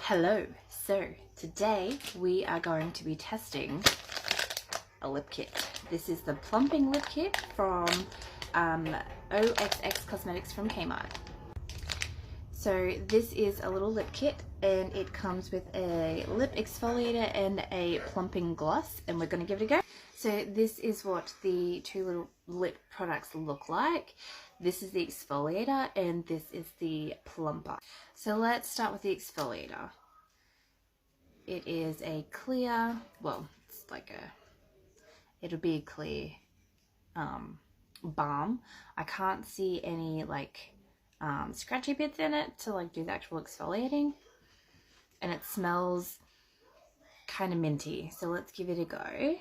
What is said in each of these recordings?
Hello, so today we are going to be testing a lip kit. This is the Plumping lip kit from OXX Cosmetics from Kmart. So this is a little lip kit and it comes with a lip exfoliator and a plumping gloss, and we're going to give it a go. So this is what the two little lip products look like. This is the exfoliator and this is the plumper. So let's start with the exfoliator. It is a clear, well, it's like it'll be a clear balm. I can't see any like scratchy bits in it to like do the actual exfoliating, and it smells kind of minty, so let's give it a go.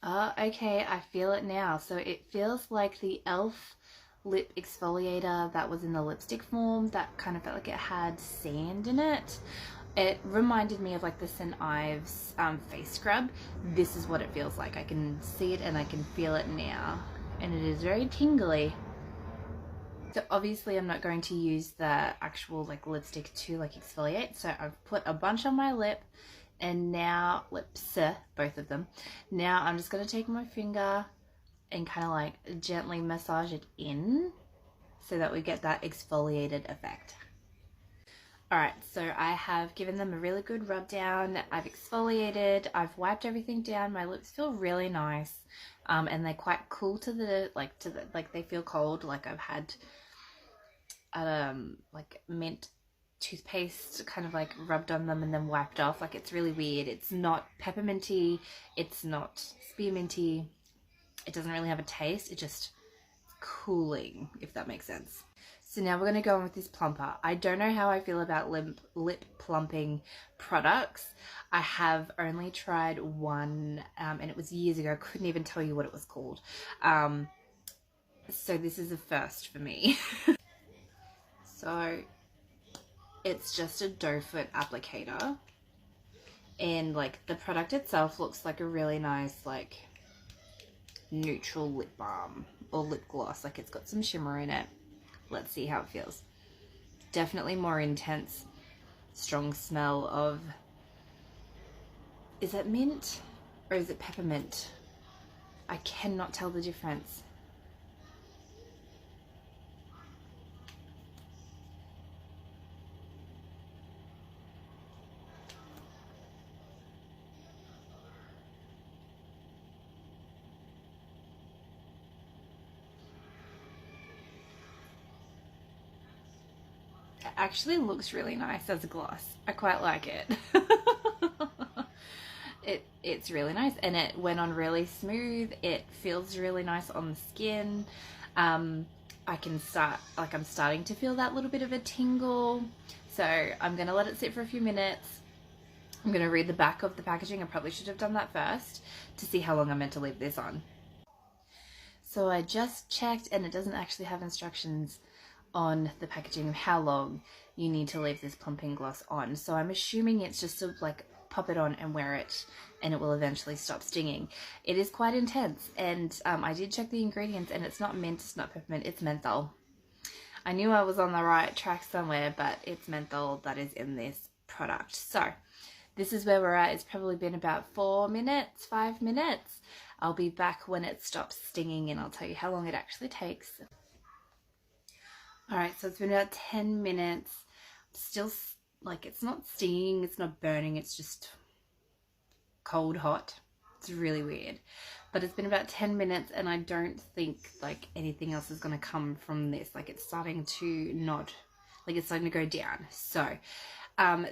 Oh, okay, I feel it now. So it feels like the e.l.f. lip exfoliator that was in the lipstick form that kind of felt like it had sand in it. It reminded me of like the St. Ives face scrub. This is what it feels like. I can see it and I can feel it now, and it is very tingly. So obviously I'm not going to use the actual like lipstick to like exfoliate, so I've put a bunch on my lip, and now both of them. Now I'm just going to take my finger and kind of like gently massage it in so that we get that exfoliated effect. Alright, so I have given them a really good rub down. I've exfoliated, I've wiped everything down. My lips feel really nice, and they're quite cool to the they feel cold. Like I've had like mint toothpaste kind of like rubbed on them and then wiped off. Like, it's really weird. It's not pepperminty, it's not spearminty, it doesn't really have a taste. It's just cooling, if that makes sense. So now we're going to go on with this plumper. I don't know how I feel about lip plumping products. I have only tried one, and it was years ago. I couldn't even tell you what it was called. So this is a first for me. So it's just a doe foot applicator, and like the product itself looks like a really nice like neutral lip balm or lip gloss. Like, it's got some shimmer in it. Let's see how it feels. Definitely more intense, strong smell of, is it mint or is it peppermint? I cannot tell the difference. It actually looks really nice as a gloss. I quite like it. It's really nice, and it went on really smooth. It feels really nice on the skin. I'm starting to feel that little bit of a tingle. So I'm gonna let it sit for a few minutes. I'm gonna read the back of the packaging. I probably should have done that first to see how long I'm meant to leave this on. So I just checked, and it doesn't actually have instructions on the packaging of how long you need to leave this plumping gloss on. So I'm assuming it's just to like pop it on and wear it, and it will eventually stop stinging. It is quite intense, and I did check the ingredients, and it's not mint, it's not peppermint, it's menthol. I knew I was on the right track somewhere, but it's menthol that is in this product. So this is where we're at. It's probably been about 5 minutes. I'll be back when it stops stinging, and I'll tell you how long it actually takes. Alright, so it's been about 10 minutes. Still, like, it's not stinging, it's not burning, it's just cold hot. It's really weird. But it's been about 10 minutes, and I don't think like anything else is going to come from this. Like, it's starting to not, like, it's starting to go down. So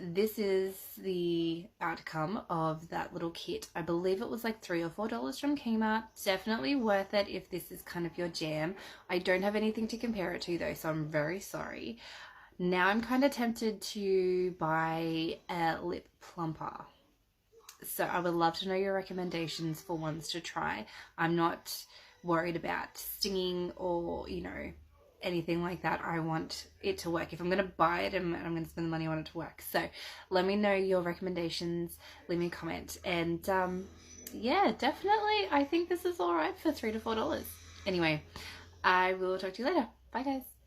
this is the outcome of that little kit. I believe it was like $3 or $4 from Kmart. Definitely worth it if this is kind of your jam. I don't have anything to compare it to though, so I'm very sorry. Now I'm kind of tempted to buy a lip plumper. So I would love to know your recommendations for ones to try. I'm not worried about stinging or, you know, anything like that. I want it to work. If I'm going to buy it and I'm going to spend the money on it to work. So let me know your recommendations. Leave me a comment. And yeah, definitely I think this is all right for $3 to $4. Anyway, I will talk to you later. Bye guys.